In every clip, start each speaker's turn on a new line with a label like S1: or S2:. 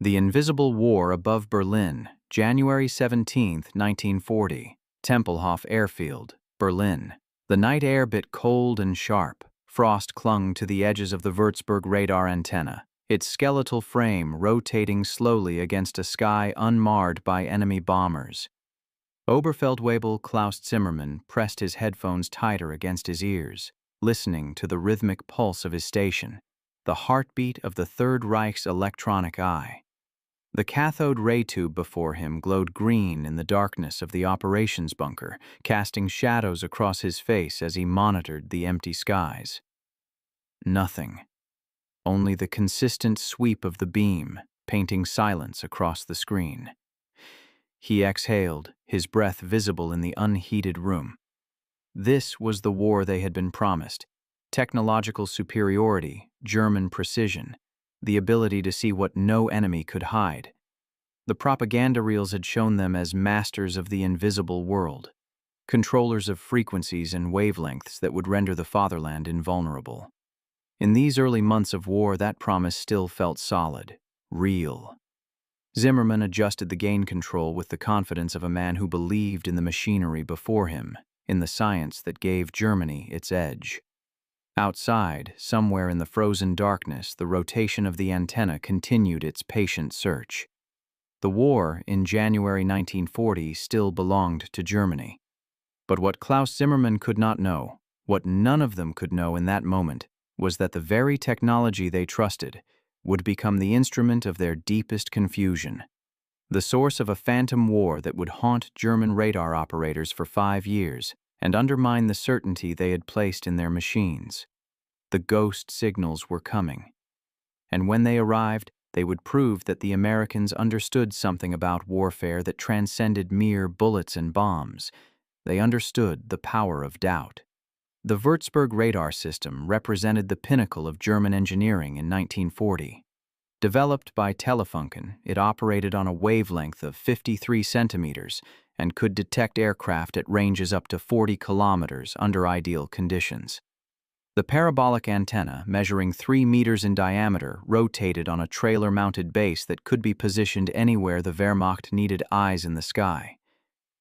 S1: The Invisible War Above Berlin, January 17, 1940. Tempelhof Airfield, Berlin. The night air bit cold and sharp. Frost clung to the edges of the Würzburg radar antenna, its skeletal frame rotating slowly against a sky unmarred by enemy bombers. Oberfeldwebel Klaus Zimmermann pressed his headphones tighter against his ears, listening to the rhythmic pulse of his station, the heartbeat of the Third Reich's electronic eye. The cathode ray tube before him glowed green in the darkness of the operations bunker, casting shadows across his face as he monitored the empty skies. Nothing. Only the consistent sweep of the beam, painting silence across the screen. He exhaled, his breath visible in the unheated room. This was the war they had been promised. Technological superiority, German precision, the ability to see what no enemy could hide. The propaganda reels had shown them as masters of the invisible world, controllers of frequencies and wavelengths that would render the fatherland invulnerable. In these early months of war, that promise still felt solid, real. Zimmermann adjusted the gain control with the confidence of a man who believed in the machinery before him, in the science that gave Germany its edge. Outside, somewhere in the frozen darkness, the rotation of the antenna continued its patient search. The war, in January 1940, still belonged to Germany. But what Klaus Zimmermann could not know, what none of them could know in that moment, was that the very technology they trusted would become the instrument of their deepest confusion, the source of a phantom war that would haunt German radar operators for 5 years and undermine the certainty they had placed in their machines. The ghost signals were coming. And when they arrived, they would prove that the Americans understood something about warfare that transcended mere bullets and bombs. They understood the power of doubt. The Würzburg radar system represented the pinnacle of German engineering in 1940. Developed by Telefunken, it operated on a wavelength of 53 centimeters and could detect aircraft at ranges up to 40 kilometers under ideal conditions. The parabolic antenna, measuring 3 meters in diameter, rotated on a trailer-mounted base that could be positioned anywhere the Wehrmacht needed eyes in the sky.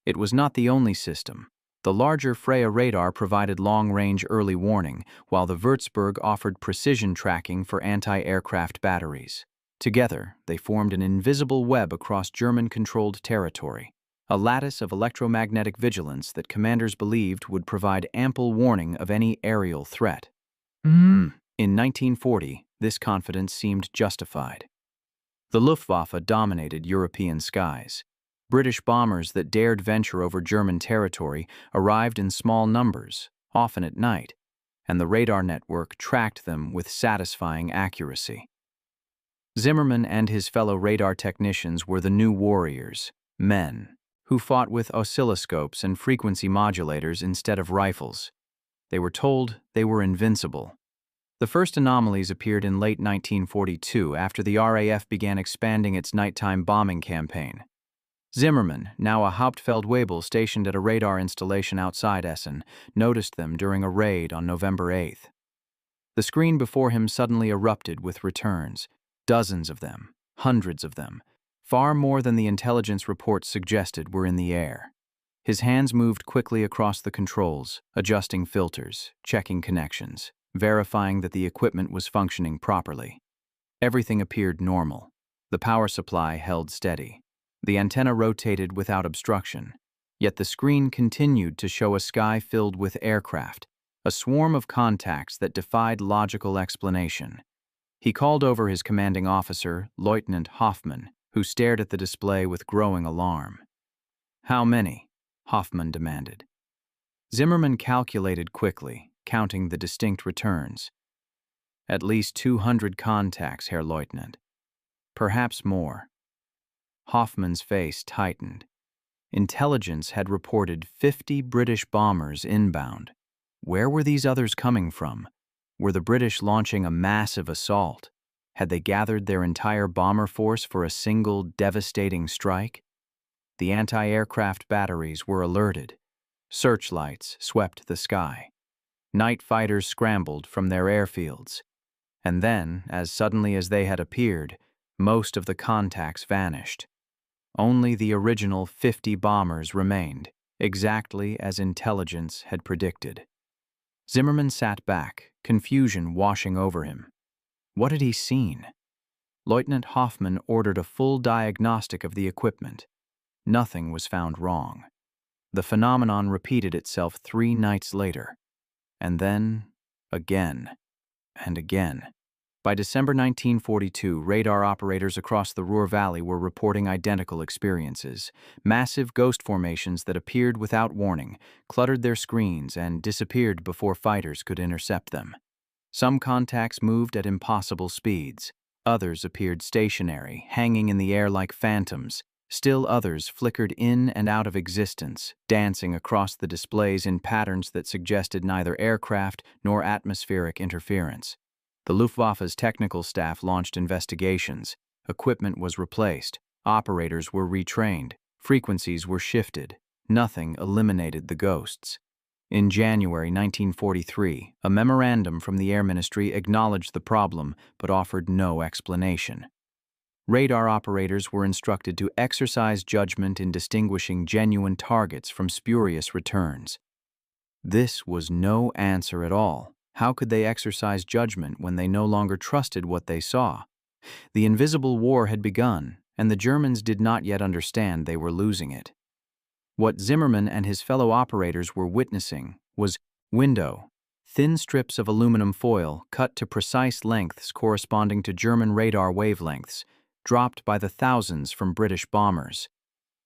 S1: It was not the only system. The larger Freya radar provided long-range early warning, while the Würzburg offered precision tracking for anti-aircraft batteries. Together, they formed an invisible web across German-controlled territory, a lattice of electromagnetic vigilance that commanders believed would provide ample warning of any aerial threat. In 1940, this confidence seemed justified. The Luftwaffe dominated European skies. British bombers that dared venture over German territory arrived in small numbers, often at night, and the radar network tracked them with satisfying accuracy. Zimmermann and his fellow radar technicians were the new warriors, men, who fought with oscilloscopes and frequency modulators instead of rifles. They were told they were invincible. The first anomalies appeared in late 1942 after the RAF began expanding its nighttime bombing campaign. Zimmermann, now a Hauptfeldwebel stationed at a radar installation outside Essen, noticed them during a raid on November 8th. The screen before him suddenly erupted with returns, dozens of them, hundreds of them. Far more than the intelligence reports suggested were in the air. His hands moved quickly across the controls, adjusting filters, checking connections, verifying that the equipment was functioning properly. Everything appeared normal. The power supply held steady. The antenna rotated without obstruction, yet the screen continued to show a sky filled with aircraft, a swarm of contacts that defied logical explanation. He called over his commanding officer, Lieutenant Hoffmann, who stared at the display with growing alarm. "How many?" Hoffmann demanded. Zimmermann calculated quickly, counting the distinct returns. "At least 200 contacts, Herr Leutnant. Perhaps more." Hoffmann's face tightened. Intelligence had reported 50 British bombers inbound. Where were these others coming from? Were the British launching a massive assault? Had they gathered their entire bomber force for a single devastating strike? The anti-aircraft batteries were alerted. Searchlights swept the sky. Night fighters scrambled from their airfields. And then, as suddenly as they had appeared, Most of the contacts vanished. Only the original 50 bombers remained, exactly as intelligence had predicted. Zimmerman sat back, confusion washing over him. What had he seen? Lieutenant Hoffman ordered a full diagnostic of the equipment. Nothing was found wrong. The phenomenon repeated itself 3 nights later, and then again and again. By December 1942, radar operators across the Ruhr Valley were reporting identical experiences. Massive ghost formations that appeared without warning, cluttered their screens, and disappeared before fighters could intercept them. Some contacts moved at impossible speeds. Others appeared stationary, hanging in the air like phantoms. Still others flickered in and out of existence, dancing across the displays in patterns that suggested neither aircraft nor atmospheric interference. The Luftwaffe's technical staff launched investigations. Equipment was replaced. Operators were retrained. Frequencies were shifted. Nothing eliminated the ghosts. In January 1943, a memorandum from the Air Ministry acknowledged the problem but offered no explanation. Radar operators were instructed to exercise judgment in distinguishing genuine targets from spurious returns. This was no answer at all. How could they exercise judgment when they no longer trusted what they saw? The invisible war had begun, and the Germans did not yet understand they were losing it. What Zimmerman and his fellow operators were witnessing was window, thin strips of aluminum foil cut to precise lengths corresponding to German radar wavelengths, dropped by the thousands from British bombers.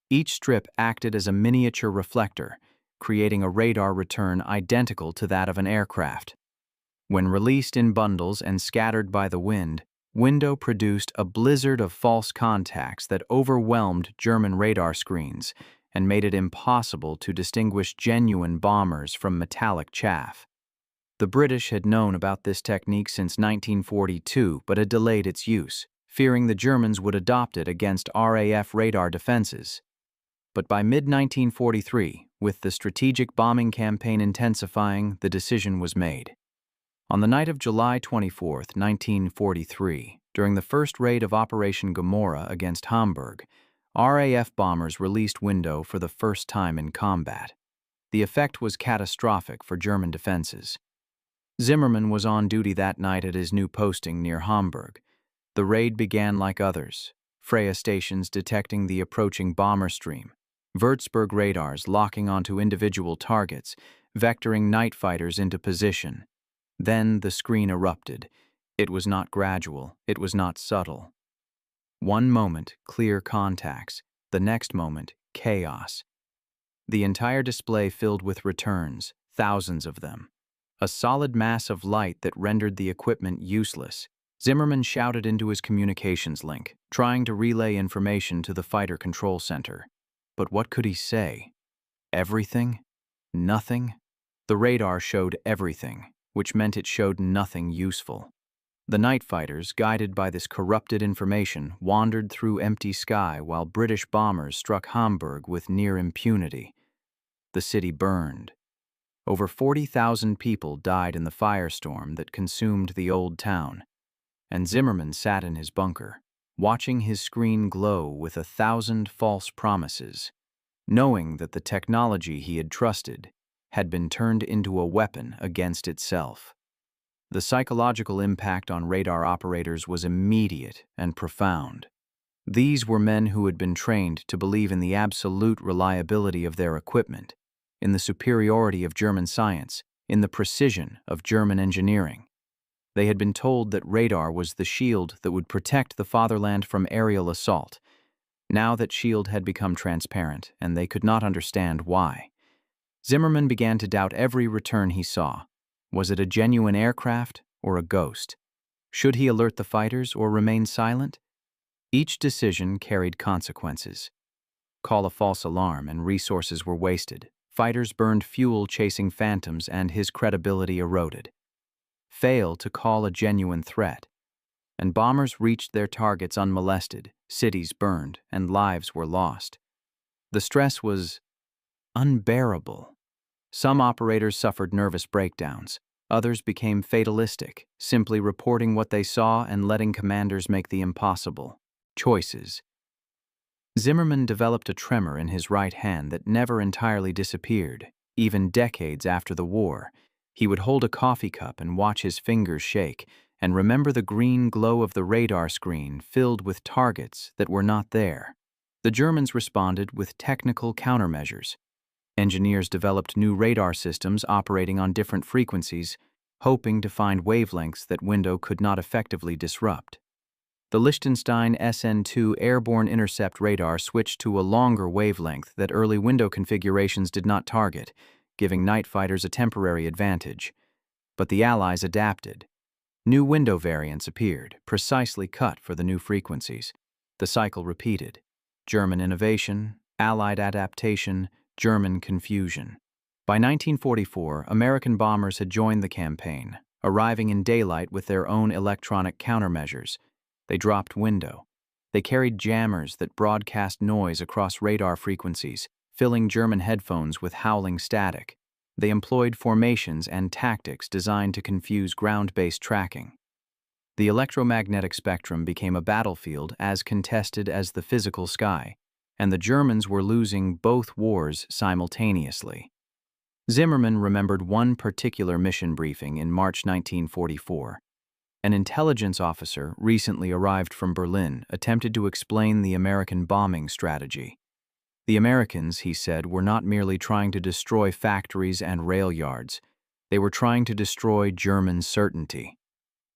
S1: Each strip acted as a miniature reflector, creating a radar return identical to that of an aircraft. When released in bundles and scattered by the wind, window produced a blizzard of false contacts that overwhelmed German radar screens and made it impossible to distinguish genuine bombers from metallic chaff. The British had known about this technique since 1942 but had delayed its use, fearing the Germans would adopt it against RAF radar defenses. But by mid-1943, with the strategic bombing campaign intensifying, the decision was made. On the night of July 24, 1943, during the first raid of Operation Gomorrah against Hamburg, RAF bombers released window for the first time in combat. The effect was catastrophic for German defenses. Zimmerman was on duty that night at his new posting near Hamburg. The raid began like others, Freya stations detecting the approaching bomber stream, Würzburg radars locking onto individual targets, vectoring night fighters into position. Then the screen erupted. It was not gradual, it was not subtle. One moment, clear contacts. The next moment, chaos. The entire display filled with returns, thousands of them. A solid mass of light that rendered the equipment useless. Zimmerman shouted into his communications link, trying to relay information to the fighter control center. But what could he say? Everything? Nothing? The radar showed everything, which meant it showed nothing useful. The night fighters, guided by this corrupted information, wandered through empty sky while British bombers struck Hamburg with near impunity. The city burned. Over 40,000 people died in the firestorm that consumed the old town. And Zimmerman sat in his bunker, watching his screen glow with 1,000 false promises, knowing that the technology he had trusted had been turned into a weapon against itself. The psychological impact on radar operators was immediate and profound. These were men who had been trained to believe in the absolute reliability of their equipment, in the superiority of German science, in the precision of German engineering. They had been told that radar was the shield that would protect the fatherland from aerial assault. Now that shield had become transparent, and they could not understand why. Zimmerman began to doubt every return he saw. Was it a genuine aircraft or a ghost? Should he alert the fighters or remain silent? Each decision carried consequences. Call a false alarm and resources were wasted. Fighters burned fuel chasing phantoms and his credibility eroded. Fail to call a genuine threat, and bombers reached their targets unmolested, cities burned, and lives were lost. The stress was unbearable. Some operators suffered nervous breakdowns. Others became fatalistic, simply reporting what they saw and letting commanders make the impossible choices. Zimmerman developed a tremor in his right hand that never entirely disappeared, even decades after the war. He would hold a coffee cup and watch his fingers shake, and remember the green glow of the radar screen filled with targets that were not there. The Germans responded with technical countermeasures. Engineers developed new radar systems operating on different frequencies, hoping to find wavelengths that window could not effectively disrupt. The Liechtenstein SN2 airborne intercept radar switched to a longer wavelength that early window configurations did not target, giving night fighters a temporary advantage. But the Allies adapted. New window variants appeared, precisely cut for the new frequencies. The cycle repeated. German innovation, Allied adaptation, German confusion. By 1944, American bombers had joined the campaign, arriving in daylight with their own electronic countermeasures. They dropped window. They carried jammers that broadcast noise across radar frequencies, filling German headphones with howling static. They employed formations and tactics designed to confuse ground-based tracking. The electromagnetic spectrum became a battlefield as contested as the physical sky, and the Germans were losing both wars simultaneously. Zimmerman remembered one particular mission briefing in March 1944. An intelligence officer, recently arrived from Berlin, attempted to explain the American bombing strategy. The Americans, he said, were not merely trying to destroy factories and rail yards. They were trying to destroy German certainty.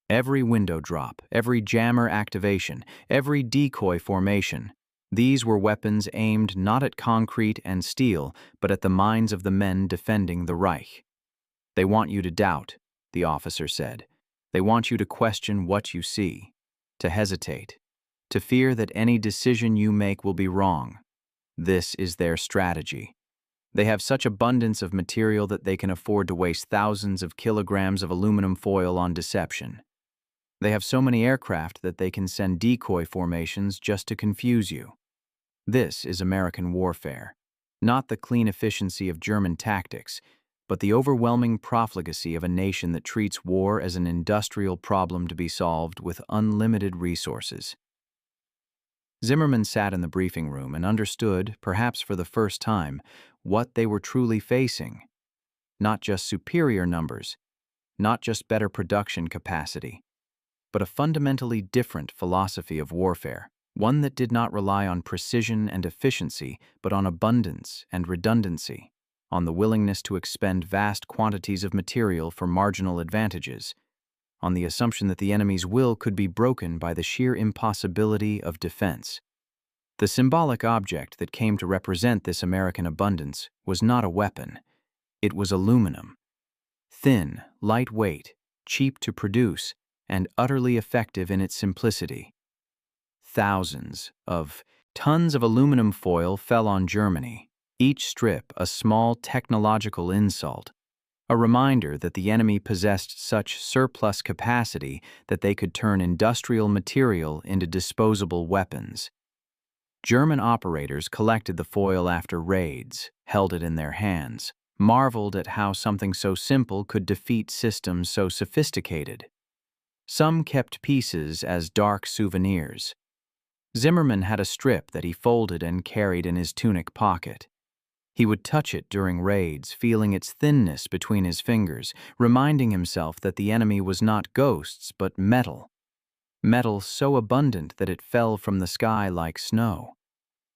S1: Every window drop, every jammer activation, every decoy formation, these were weapons aimed not at concrete and steel, but at the minds of the men defending the Reich. They want you to doubt, the officer said. They want you to question what you see, to hesitate, to fear that any decision you make will be wrong. This is their strategy. They have such abundance of material that they can afford to waste thousands of kilograms of aluminum foil on deception. They have so many aircraft that they can send decoy formations just to confuse you. This is American warfare, not the clean efficiency of German tactics, but the overwhelming profligacy of a nation that treats war as an industrial problem to be solved with unlimited resources. Zimmerman sat in the briefing room and understood, perhaps for the first time, what they were truly facing. Not just superior numbers, not just better production capacity, but a fundamentally different philosophy of warfare, one that did not rely on precision and efficiency, but on abundance and redundancy, on the willingness to expend vast quantities of material for marginal advantages, on the assumption that the enemy's will could be broken by the sheer impossibility of defense. The symbolic object that came to represent this American abundance was not a weapon. It was aluminum. Thin, lightweight, cheap to produce, and utterly effective in its simplicity. Thousands of tons of aluminum foil fell on Germany, each strip a small technological insult, a reminder that the enemy possessed such surplus capacity that they could turn industrial material into disposable weapons. German operators collected the foil after raids, held it in their hands, marveled at how something so simple could defeat systems so sophisticated. Some kept pieces as dark souvenirs. Zimmerman had a strip that he folded and carried in his tunic pocket. He would touch it during raids, feeling its thinness between his fingers, reminding himself that the enemy was not ghosts but metal. Metal so abundant that it fell from the sky like snow.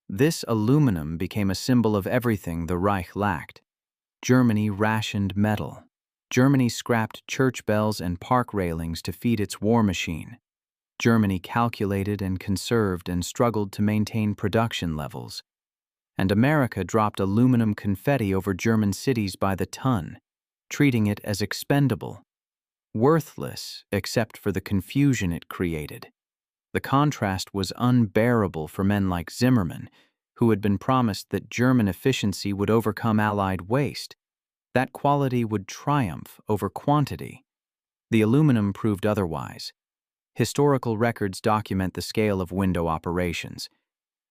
S1: This aluminum became a symbol of everything the Reich lacked. Germany rationed metal. Germany scrapped church bells and park railings to feed its war machine. Germany calculated and conserved and struggled to maintain production levels. And America dropped aluminum confetti over German cities by the ton, treating it as expendable, worthless except for the confusion it created. The contrast was unbearable for men like Zimmerman, who had been promised that German efficiency would overcome Allied waste. That quality would triumph over quantity. The aluminum proved otherwise. Historical records document the scale of window operations.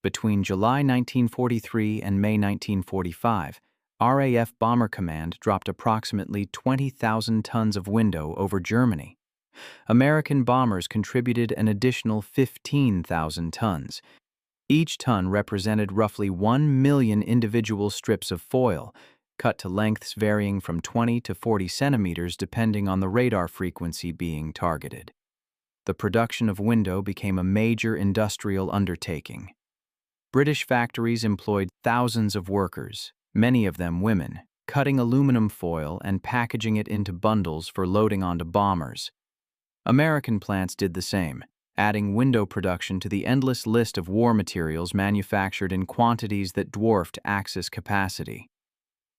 S1: Between July 1943 and May 1945, RAF Bomber Command dropped approximately 20,000 tons of window over Germany. American bombers contributed an additional 15,000 tons. Each ton represented roughly 1 million individual strips of foil, cut to lengths varying from 20 to 40 centimeters depending on the radar frequency being targeted. The production of window became a major industrial undertaking. British factories employed thousands of workers, many of them women, cutting aluminum foil and packaging it into bundles for loading onto bombers. American plants did the same, adding window production to the endless list of war materials manufactured in quantities that dwarfed Axis capacity.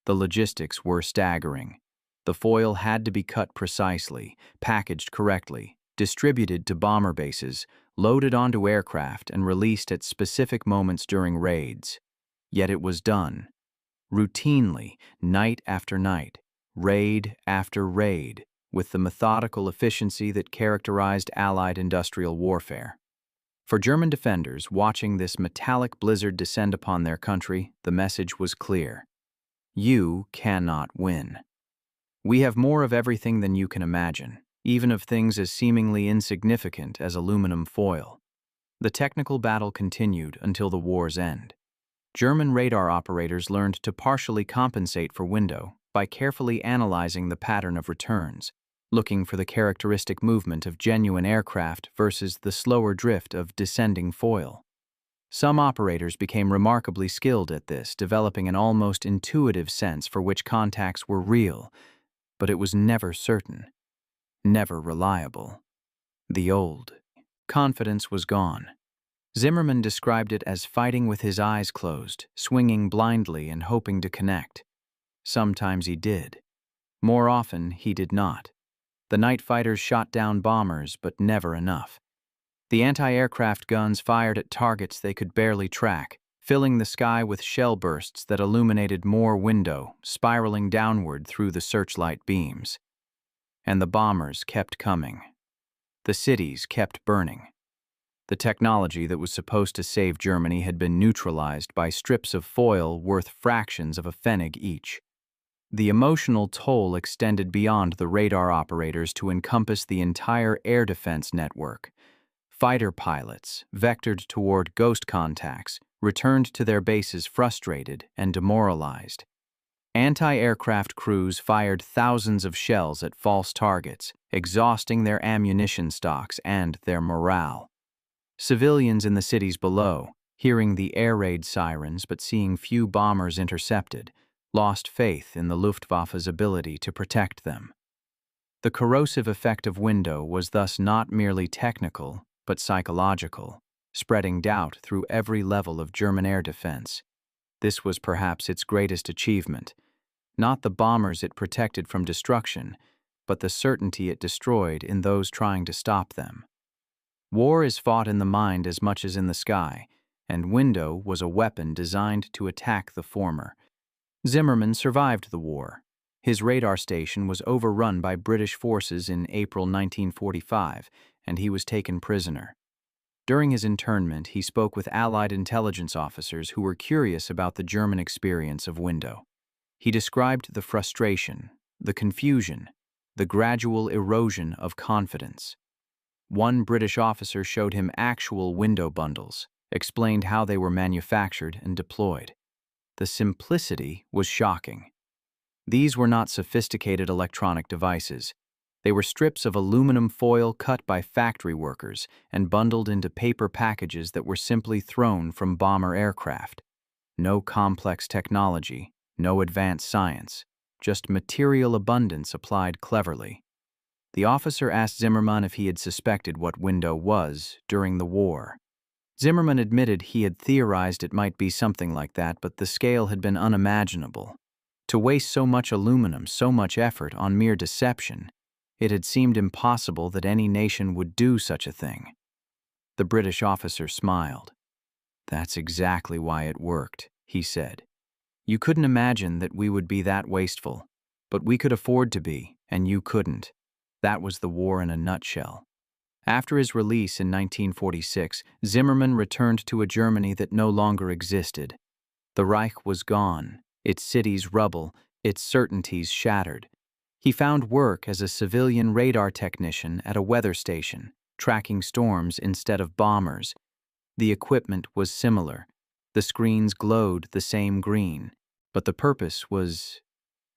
S1: The logistics were staggering. The foil had to be cut precisely, packaged correctly, distributed to bomber bases, loaded onto aircraft, and released at specific moments during raids. Yet it was done. Routinely, night after night, raid after raid, with the methodical efficiency that characterized Allied industrial warfare. For German defenders watching this metallic blizzard descend upon their country, the message was clear. You cannot win. We have more of everything than you can imagine, even of things as seemingly insignificant as aluminum foil. The technical battle continued until the war's end. German radar operators learned to partially compensate for window by carefully analyzing the pattern of returns, looking for the characteristic movement of genuine aircraft versus the slower drift of descending foil. Some operators became remarkably skilled at this, developing an almost intuitive sense for which contacts were real, but it was never certain, never reliable. The old confidence was gone. Zimmermann described it as fighting with his eyes closed, swinging blindly and hoping to connect. Sometimes he did. More often, he did not. The night fighters shot down bombers, but never enough. The anti-aircraft guns fired at targets they could barely track, filling the sky with shell bursts that illuminated more window, spiraling downward through the searchlight beams. And the bombers kept coming. The cities kept burning. The technology that was supposed to save Germany had been neutralized by strips of foil worth fractions of a pfennig each. The emotional toll extended beyond the radar operators to encompass the entire air defense network. Fighter pilots, vectored toward ghost contacts, returned to their bases frustrated and demoralized. Anti-aircraft crews fired thousands of shells at false targets, exhausting their ammunition stocks and their morale. Civilians in the cities below, hearing the air raid sirens but seeing few bombers intercepted, lost faith in the Luftwaffe's ability to protect them. The corrosive effect of window was thus not merely technical, but psychological, spreading doubt through every level of German air defense. This was perhaps its greatest achievement, not the bombers it protected from destruction, but the certainty it destroyed in those trying to stop them. War is fought in the mind as much as in the sky, and window was a weapon designed to attack the former. Zimmermann survived the war. His radar station was overrun by British forces in April 1945, and he was taken prisoner. During his internment, he spoke with Allied intelligence officers who were curious about the German experience of window. He described the frustration, the confusion, the gradual erosion of confidence. One British officer showed him actual window bundles, explained how they were manufactured and deployed. The simplicity was shocking. These were not sophisticated electronic devices. They were strips of aluminum foil cut by factory workers and bundled into paper packages that were simply thrown from bomber aircraft. No complex technology, no advanced science, just material abundance applied cleverly. The officer asked Zimmermann if he had suspected what window was during the war. Zimmermann admitted he had theorized it might be something like that, but the scale had been unimaginable. To waste so much aluminum, so much effort on mere deception, it had seemed impossible that any nation would do such a thing. The British officer smiled. "That's exactly why it worked," he said. "You couldn't imagine that we would be that wasteful, but we could afford to be, and you couldn't. That was the war in a nutshell." After his release in 1946, Zimmermann returned to a Germany that no longer existed. The Reich was gone, its cities rubble, its certainties shattered. He found work as a civilian radar technician at a weather station, tracking storms instead of bombers. The equipment was similar. The screens glowed the same green, but the purpose was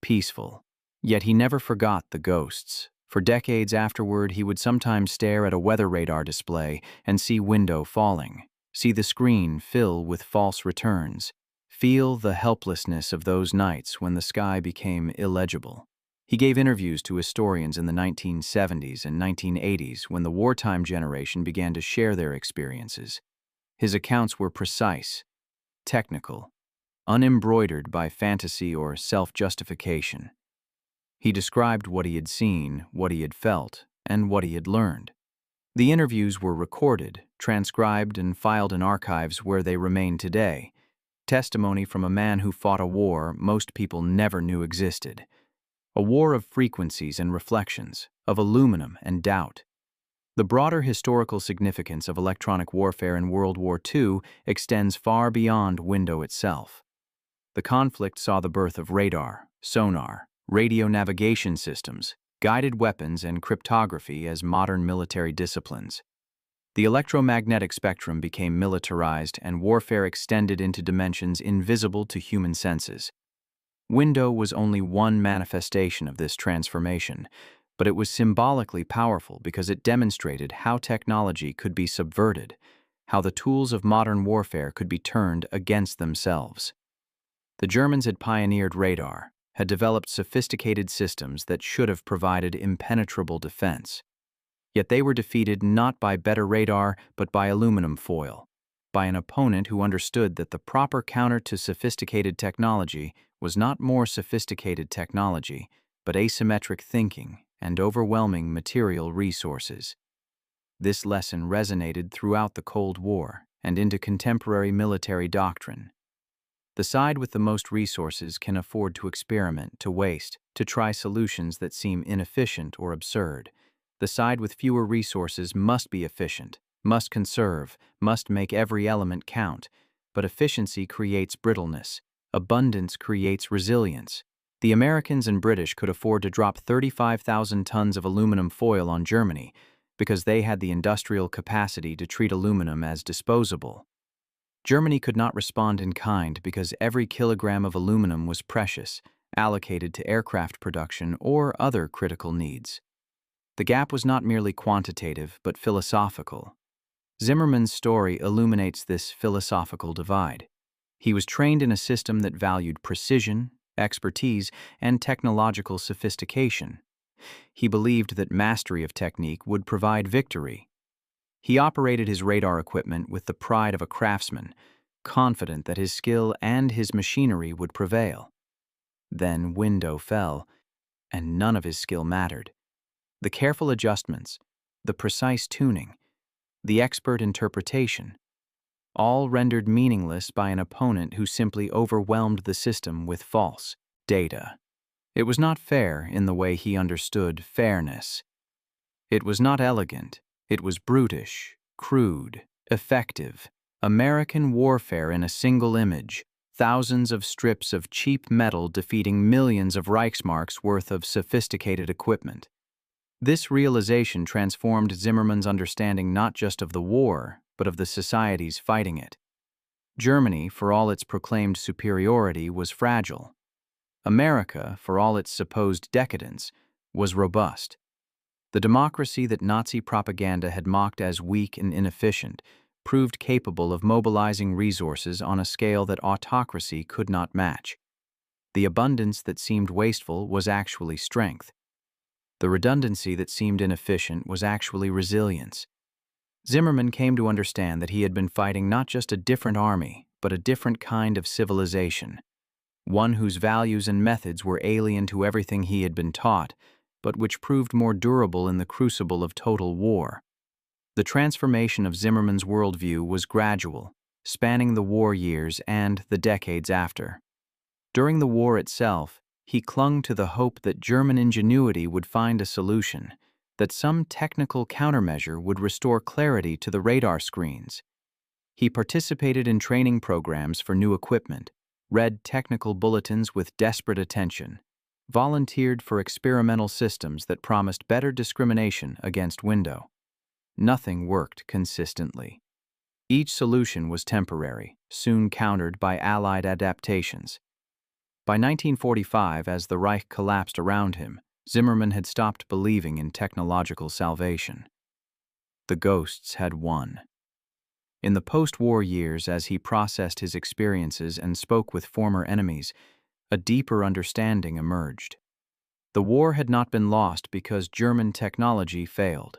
S1: peaceful. Yet he never forgot the ghosts. For decades afterward, he would sometimes stare at a weather radar display and see window falling, see the screen fill with false returns, feel the helplessness of those nights when the sky became illegible. He gave interviews to historians in the 1970s and 1980s when the wartime generation began to share their experiences. His accounts were precise, technical, unembroidered by fantasy or self-justification. He described what he had seen, what he had felt, and what he had learned. The interviews were recorded, transcribed, and filed in archives where they remain today. Testimony from a man who fought a war most people never knew existed. A war of frequencies and reflections, of aluminum and doubt. The broader historical significance of electronic warfare in World War II extends far beyond window itself. The conflict saw the birth of radar, sonar, radio navigation systems, guided weapons, and cryptography as modern military disciplines. The electromagnetic spectrum became militarized and warfare extended into dimensions invisible to human senses. Window was only one manifestation of this transformation, but it was symbolically powerful because it demonstrated how technology could be subverted, how the tools of modern warfare could be turned against themselves. The Germans had pioneered radar, had developed sophisticated systems that should have provided impenetrable defense. Yet they were defeated not by better radar, but by aluminum foil, by an opponent who understood that the proper counter to sophisticated technology was not more sophisticated technology, but asymmetric thinking and overwhelming material resources. This lesson resonated throughout the Cold War and into contemporary military doctrine. The side with the most resources can afford to experiment, to waste, to try solutions that seem inefficient or absurd. The side with fewer resources must be efficient, must conserve, must make every element count. But efficiency creates brittleness. Abundance creates resilience. The Americans and British could afford to drop 35,000 tons of aluminum foil on Germany because they had the industrial capacity to treat aluminum as disposable. Germany could not respond in kind because every kilogram of aluminum was precious, allocated to aircraft production or other critical needs. The gap was not merely quantitative, but philosophical. Zimmerman's story illuminates this philosophical divide. He was trained in a system that valued precision, expertise, and technological sophistication. He believed that mastery of technique would provide victory. He operated his radar equipment with the pride of a craftsman, confident that his skill and his machinery would prevail. Then window fell, and none of his skill mattered. The careful adjustments, the precise tuning, the expert interpretation, all rendered meaningless by an opponent who simply overwhelmed the system with false data. It was not fair in the way he understood fairness. It was not elegant. It was brutish, crude, effective. American warfare in a single image, thousands of strips of cheap metal defeating millions of Reichsmarks worth of sophisticated equipment. This realization transformed Zimmerman's understanding not just of the war, but of the societies fighting it. Germany, for all its proclaimed superiority, was fragile. America, for all its supposed decadence, was robust. The democracy that Nazi propaganda had mocked as weak and inefficient proved capable of mobilizing resources on a scale that autocracy could not match. The abundance that seemed wasteful was actually strength. The redundancy that seemed inefficient was actually resilience. Zimmerman came to understand that he had been fighting not just a different army, but a different kind of civilization, one whose values and methods were alien to everything he had been taught, but which proved more durable in the crucible of total war. The transformation of Zimmerman's worldview was gradual, spanning the war years and the decades after. During the war itself, he clung to the hope that German ingenuity would find a solution, that some technical countermeasure would restore clarity to the radar screens. He participated in training programs for new equipment, read technical bulletins with desperate attention, volunteered for experimental systems that promised better discrimination against window. Nothing worked consistently. Each solution was temporary, soon countered by Allied adaptations. By 1945, as the Reich collapsed around him, Zimmermann had stopped believing in technological salvation. The ghosts had won. In the post-war years, as he processed his experiences and spoke with former enemies, a deeper understanding emerged. The war had not been lost because German technology failed.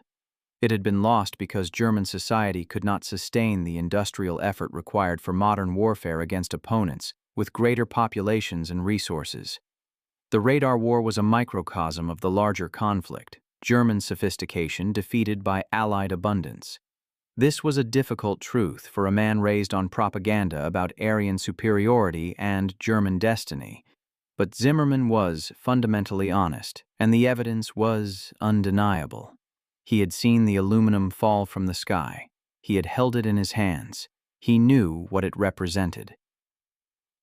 S1: It had been lost because German society could not sustain the industrial effort required for modern warfare against opponents with greater populations and resources. The radar war was a microcosm of the larger conflict, German sophistication defeated by Allied abundance. This was a difficult truth for a man raised on propaganda about Aryan superiority and German destiny. But Zimmermann was fundamentally honest, and the evidence was undeniable. He had seen the aluminum fall from the sky. He had held it in his hands. He knew what it represented.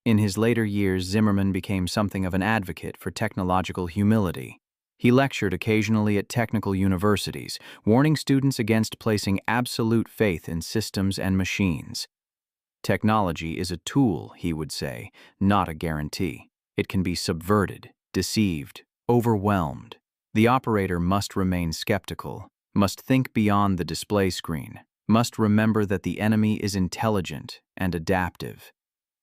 S1: In his later years, Zimmermann became something of an advocate for technological humility. He lectured occasionally at technical universities, warning students against placing absolute faith in systems and machines. Technology is a tool, he would say, not a guarantee. It can be subverted, deceived, overwhelmed. The operator must remain skeptical, must think beyond the display screen, must remember that the enemy is intelligent and adaptive.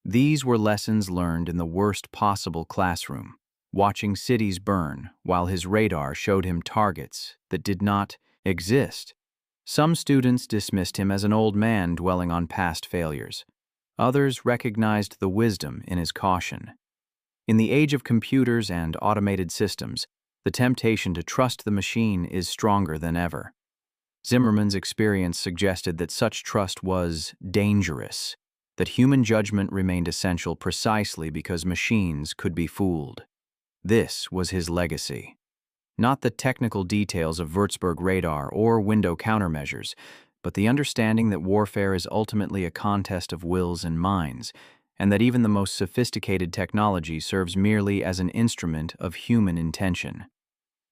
S1: These were lessons learned in the worst possible classroom, watching cities burn while his radar showed him targets that did not exist. Some students dismissed him as an old man dwelling on past failures. Others recognized the wisdom in his caution. In the age of computers and automated systems, the temptation to trust the machine is stronger than ever. Zimmermann's experience suggested that such trust was dangerous, that human judgment remained essential precisely because machines could be fooled. This was his legacy. Not the technical details of Würzburg radar or window countermeasures, but the understanding that warfare is ultimately a contest of wills and minds, and that even the most sophisticated technology serves merely as an instrument of human intention.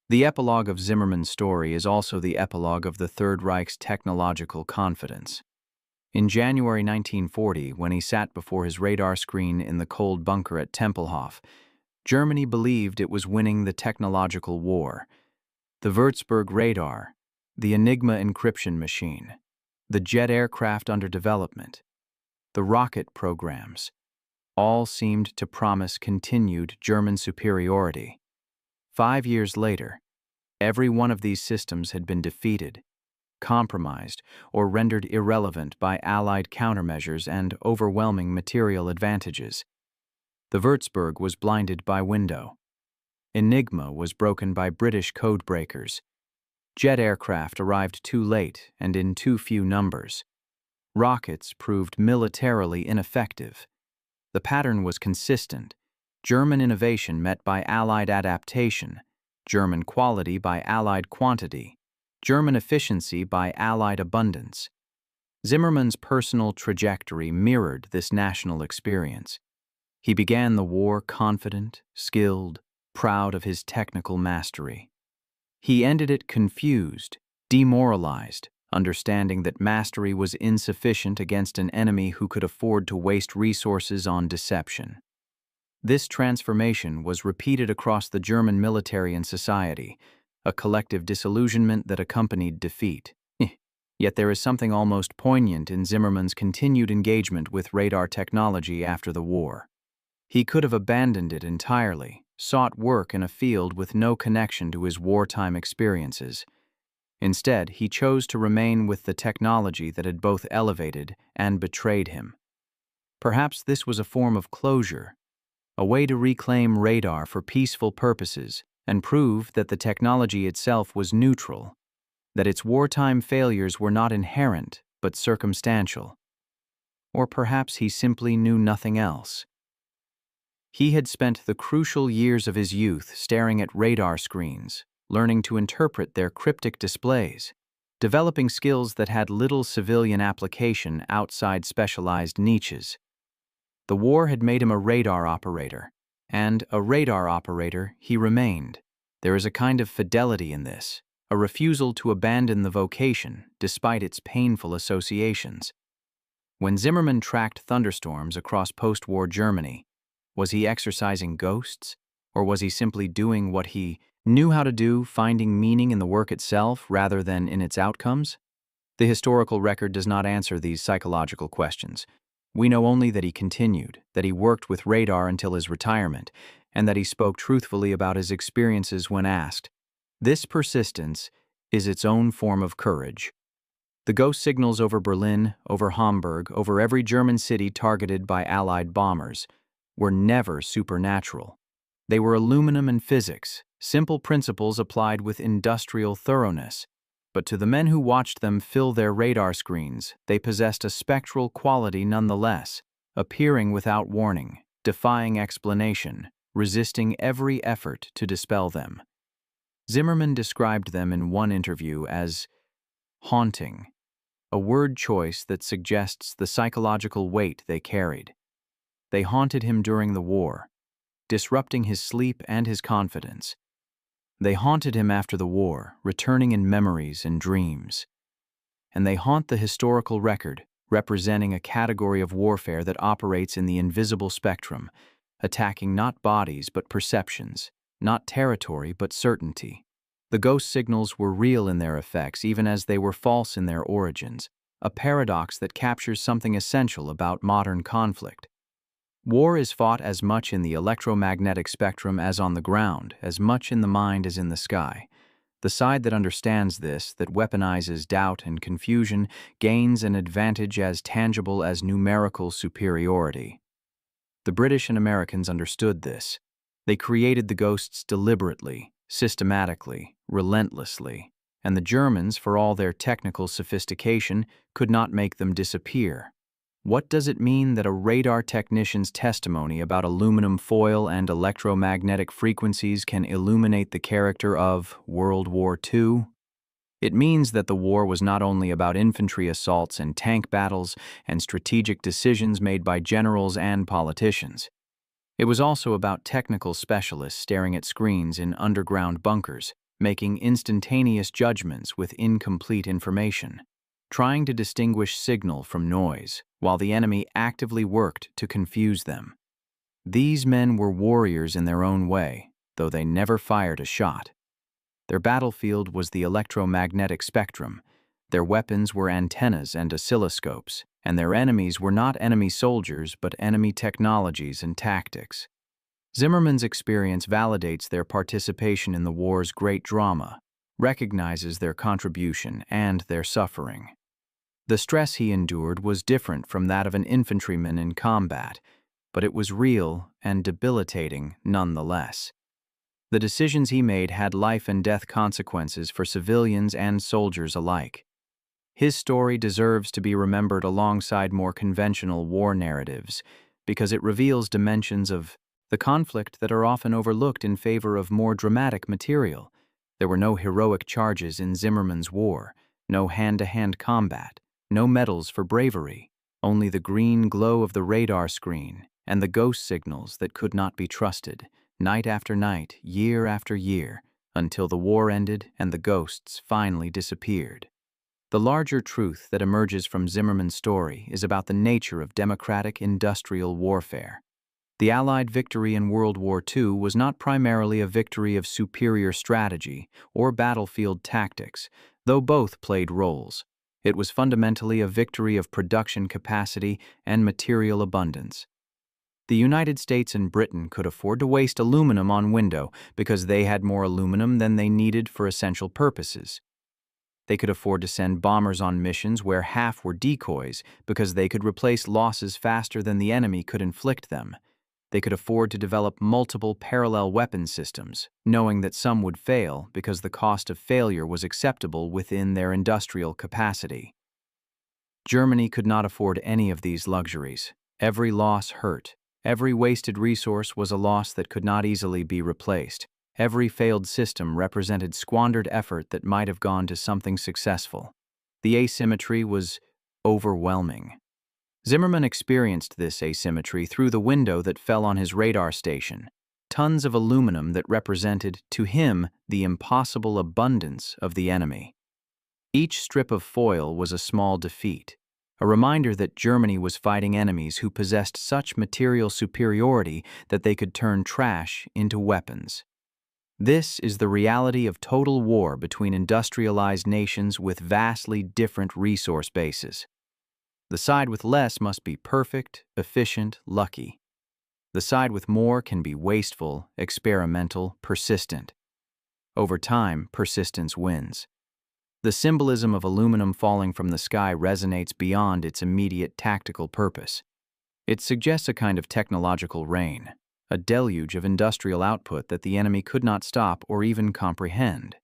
S1: The epilogue of Zimmermann's story is also the epilogue of the Third Reich's technological confidence. In January 1940, when he sat before his radar screen in the cold bunker at Tempelhof, Germany believed it was winning the technological war. The Würzburg radar, the Enigma encryption machine, the jet aircraft under development, the rocket programs, all seemed to promise continued German superiority. 5 years later, every one of these systems had been defeated, compromised, or rendered irrelevant by Allied countermeasures and overwhelming material advantages. The Würzburg was blinded by window. Enigma was broken by British code breakers. Jet aircraft arrived too late and in too few numbers. Rockets proved militarily ineffective. The pattern was consistent: German innovation met by Allied adaptation, German quality by Allied quantity, German efficiency by Allied abundance. Zimmermann's personal trajectory mirrored this national experience. He began the war confident, skilled, proud of his technical mastery. He ended it confused, demoralized, understanding that mastery was insufficient against an enemy who could afford to waste resources on deception. This transformation was repeated across the German military and society, a collective disillusionment that accompanied defeat. Yet there is something almost poignant in Zimmermann's continued engagement with radar technology after the war. He could have abandoned it entirely, sought work in a field with no connection to his wartime experiences. Instead, he chose to remain with the technology that had both elevated and betrayed him. Perhaps this was a form of closure, a way to reclaim radar for peaceful purposes and prove that the technology itself was neutral, that its wartime failures were not inherent but circumstantial. Or perhaps he simply knew nothing else. He had spent the crucial years of his youth staring at radar screens, learning to interpret their cryptic displays, developing skills that had little civilian application outside specialized niches. The war had made him a radar operator, and a radar operator he remained. There is a kind of fidelity in this, a refusal to abandon the vocation despite its painful associations. When Zimmermann tracked thunderstorms across post-war Germany, was he exercising ghosts, or was he simply doing what he knew how to do, finding meaning in the work itself rather than in its outcomes? The historical record does not answer these psychological questions. We know only that he continued, that he worked with radar until his retirement, and that he spoke truthfully about his experiences when asked. This persistence is its own form of courage. The ghost signals over Berlin, over Hamburg, over every German city targeted by Allied bombers were never supernatural. They were aluminum and physics, simple principles applied with industrial thoroughness. But to the men who watched them fill their radar screens, they possessed a spectral quality nonetheless, appearing without warning, defying explanation, resisting every effort to dispel them. Zimmermann described them in one interview as haunting, a word choice that suggests the psychological weight they carried. They haunted him during the war, disrupting his sleep and his confidence. They haunted him after the war, returning in memories and dreams. And they haunt the historical record, representing a category of warfare that operates in the invisible spectrum, attacking not bodies but perceptions, not territory but certainty. The ghost signals were real in their effects even as they were false in their origins, a paradox that captures something essential about modern conflict. War is fought as much in the electromagnetic spectrum as on the ground, as much in the mind as in the sky. The side that understands this, that weaponizes doubt and confusion, gains an advantage as tangible as numerical superiority. The British and Americans understood this. They created the ghosts deliberately, systematically, relentlessly, and the Germans, for all their technical sophistication, could not make them disappear. What does it mean that a radar technician's testimony about aluminum foil and electromagnetic frequencies can illuminate the character of World War II? It means that the war was not only about infantry assaults and tank battles and strategic decisions made by generals and politicians. It was also about technical specialists staring at screens in underground bunkers, making instantaneous judgments with incomplete information, trying to distinguish signal from noise, while the enemy actively worked to confuse them. These men were warriors in their own way, though they never fired a shot. Their battlefield was the electromagnetic spectrum. Their weapons were antennas and oscilloscopes, and their enemies were not enemy soldiers but enemy technologies and tactics. Zimmermann's experience validates their participation in the war's great drama, recognizes their contribution and their suffering. The stress he endured was different from that of an infantryman in combat, but it was real and debilitating nonetheless. The decisions he made had life and death consequences for civilians and soldiers alike. His story deserves to be remembered alongside more conventional war narratives because it reveals dimensions of the conflict that are often overlooked in favor of more dramatic material. There were no heroic charges in Zimmermann's war, no hand-to-hand combat, no medals for bravery, only the green glow of the radar screen and the ghost signals that could not be trusted, night after night, year after year, until the war ended and the ghosts finally disappeared. The larger truth that emerges from Zimmermann's story is about the nature of democratic industrial warfare. The Allied victory in World War II was not primarily a victory of superior strategy or battlefield tactics, though both played roles. It was fundamentally a victory of production capacity and material abundance. The United States and Britain could afford to waste aluminum on window because they had more aluminum than they needed for essential purposes. They could afford to send bombers on missions where half were decoys because they could replace losses faster than the enemy could inflict them. They could afford to develop multiple parallel weapon systems, knowing that some would fail because the cost of failure was acceptable within their industrial capacity. Germany could not afford any of these luxuries. Every loss hurt. Every wasted resource was a loss that could not easily be replaced. Every failed system represented squandered effort that might have gone to something successful. The asymmetry was overwhelming. Zimmerman experienced this asymmetry through the window that fell on his radar station, tons of aluminum that represented, to him, the impossible abundance of the enemy. Each strip of foil was a small defeat, a reminder that Germany was fighting enemies who possessed such material superiority that they could turn trash into weapons. This is the reality of total war between industrialized nations with vastly different resource bases. The side with less must be perfect, efficient, lucky. The side with more can be wasteful, experimental, persistent. Over time, persistence wins. The symbolism of aluminum falling from the sky resonates beyond its immediate tactical purpose. It suggests a kind of technological rain, a deluge of industrial output that the enemy could not stop or even comprehend.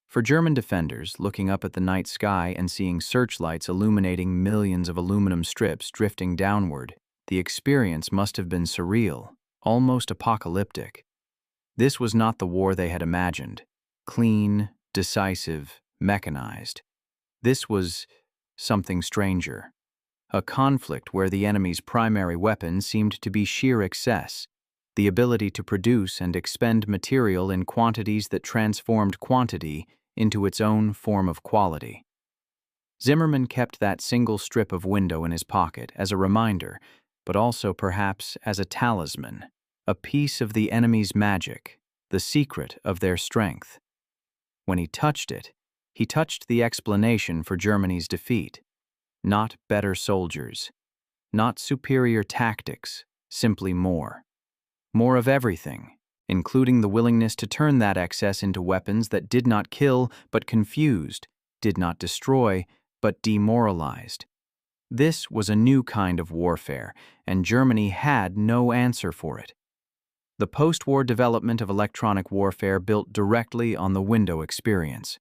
S1: For German defenders, looking up at the night sky and seeing searchlights illuminating millions of aluminum strips drifting downward, the experience must have been surreal, almost apocalyptic. This was not the war they had imagined, clean, decisive, mechanized. This was something stranger, a conflict where the enemy's primary weapon seemed to be sheer excess, the ability to produce and expend material in quantities that transformed quantity into its own form of quality. Zimmerman kept that single strip of window in his pocket as a reminder, but also perhaps as a talisman, a piece of the enemy's magic, the secret of their strength. When he touched it, he touched the explanation for Germany's defeat. Not better soldiers, not superior tactics, simply more. More of everything, including the willingness to turn that excess into weapons that did not kill but confused, did not destroy but demoralized. This was a new kind of warfare, and Germany had no answer for it. The post-war development of electronic warfare built directly on the window experience.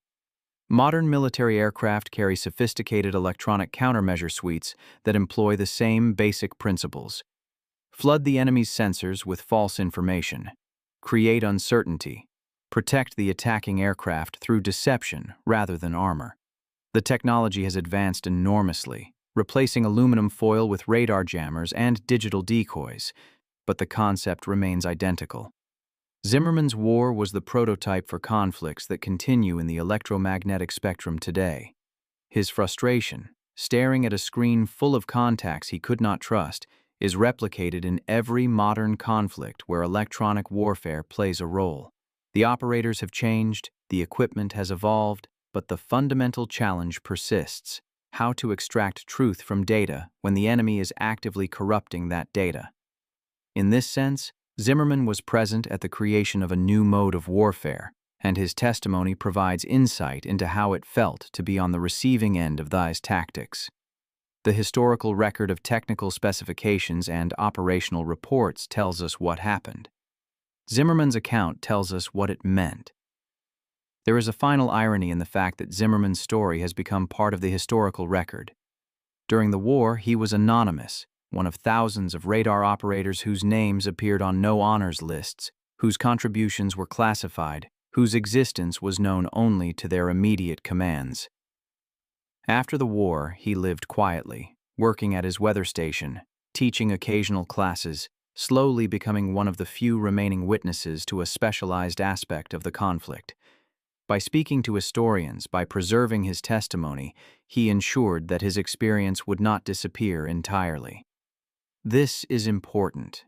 S1: Modern military aircraft carry sophisticated electronic countermeasure suites that employ the same basic principles. Flood the enemy's sensors with false information. Create uncertainty. Protect the attacking aircraft through deception rather than armor. The technology has advanced enormously, replacing aluminum foil with radar jammers and digital decoys, but the concept remains identical. Zimmerman's war was the prototype for conflicts that continue in the electromagnetic spectrum today. His frustration, staring at a screen full of contacts he could not trust, is replicated in every modern conflict where electronic warfare plays a role. The operators have changed, the equipment has evolved, but the fundamental challenge persists: how to extract truth from data when the enemy is actively corrupting that data. In this sense, Zimmerman was present at the creation of a new mode of warfare, and his testimony provides insight into how it felt to be on the receiving end of these tactics. The historical record of technical specifications and operational reports tells us what happened. Zimmerman's account tells us what it meant. There is a final irony in the fact that Zimmerman's story has become part of the historical record. During the war, he was anonymous, one of thousands of radar operators whose names appeared on no honors lists, whose contributions were classified, whose existence was known only to their immediate commands. After the war, he lived quietly, working at his weather station, teaching occasional classes, slowly becoming one of the few remaining witnesses to a specialized aspect of the conflict. By speaking to historians, by preserving his testimony, he ensured that his experience would not disappear entirely. This is important.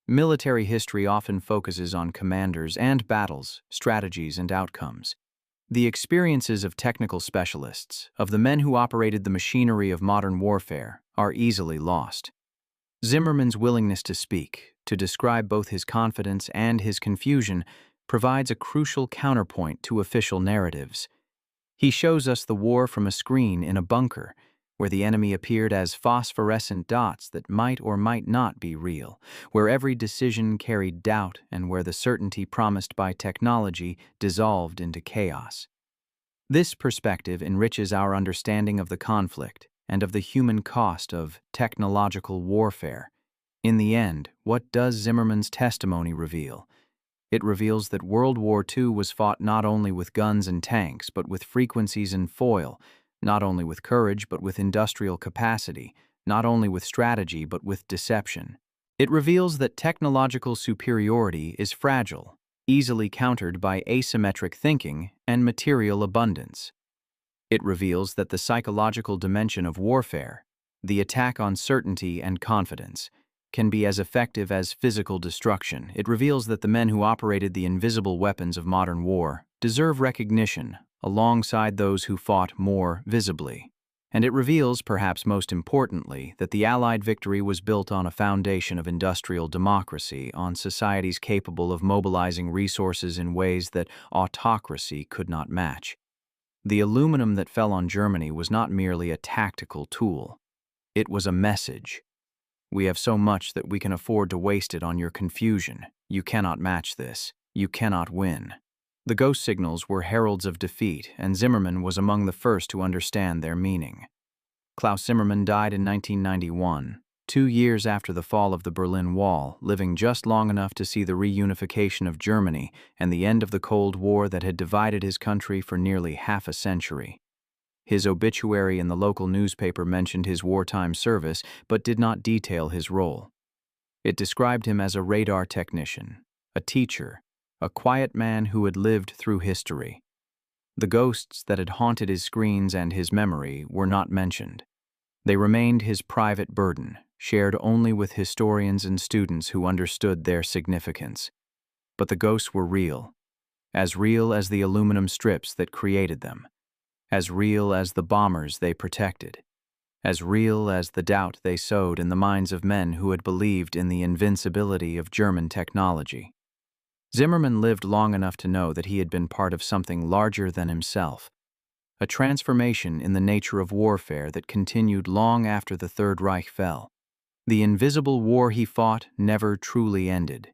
S1: Military history often focuses on commanders and battles, strategies and outcomes. The experiences of technical specialists, of the men who operated the machinery of modern warfare, are easily lost. Zimmerman's willingness to speak, to describe both his confidence and his confusion, provides a crucial counterpoint to official narratives. He shows us the war from a screen in a bunker, where the enemy appeared as phosphorescent dots that might or might not be real, where every decision carried doubt and where the certainty promised by technology dissolved into chaos. This perspective enriches our understanding of the conflict and of the human cost of technological warfare. In the end, what does Zimmerman's testimony reveal? It reveals that World War II was fought not only with guns and tanks, but with frequencies and foil, not only with courage, but with industrial capacity, not only with strategy but with deception. It reveals that technological superiority is fragile, easily countered by asymmetric thinking and material abundance. It reveals that the psychological dimension of warfare, the attack on certainty and confidence, can be as effective as physical destruction. It reveals that the men who operated the invisible weapons of modern war deserve recognition alongside those who fought more visibly. And it reveals, perhaps most importantly, that the Allied victory was built on a foundation of industrial democracy, on societies capable of mobilizing resources in ways that autocracy could not match. The aluminum that fell on Germany was not merely a tactical tool. It was a message. We have so much that we can afford to waste it on your confusion. You cannot match this. You cannot win. The ghost signals were heralds of defeat, and Zimmermann was among the first to understand their meaning. Klaus Zimmermann died in 1991, 2 years after the fall of the Berlin Wall, living just long enough to see the reunification of Germany and the end of the Cold War that had divided his country for nearly half a century. His obituary in the local newspaper mentioned his wartime service but did not detail his role. It described him as a radar technician, a teacher, a quiet man who had lived through history. The ghosts that had haunted his screens and his memory were not mentioned. They remained his private burden, shared only with historians and students who understood their significance. But the ghosts were real as the aluminum strips that created them, as real as the bombers they protected, as real as the doubt they sowed in the minds of men who had believed in the invincibility of German technology. Zimmermann lived long enough to know that he had been part of something larger than himself, a transformation in the nature of warfare that continued long after the Third Reich fell. The invisible war he fought never truly ended.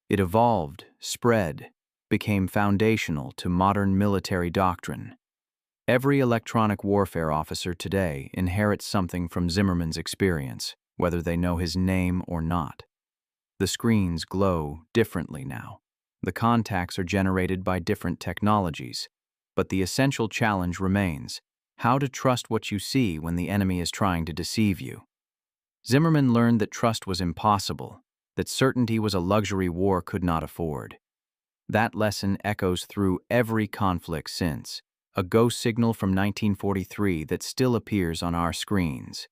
S1: It evolved, spread, became foundational to modern military doctrine. Every electronic warfare officer today inherits something from Zimmermann's experience, whether they know his name or not. The screens glow differently now. The contacts are generated by different technologies, but the essential challenge remains: how to trust what you see when the enemy is trying to deceive you. Zimmermann learned that trust was impossible, that certainty was a luxury war could not afford. That lesson echoes through every conflict since, a ghost signal from 1943 that still appears on our screens.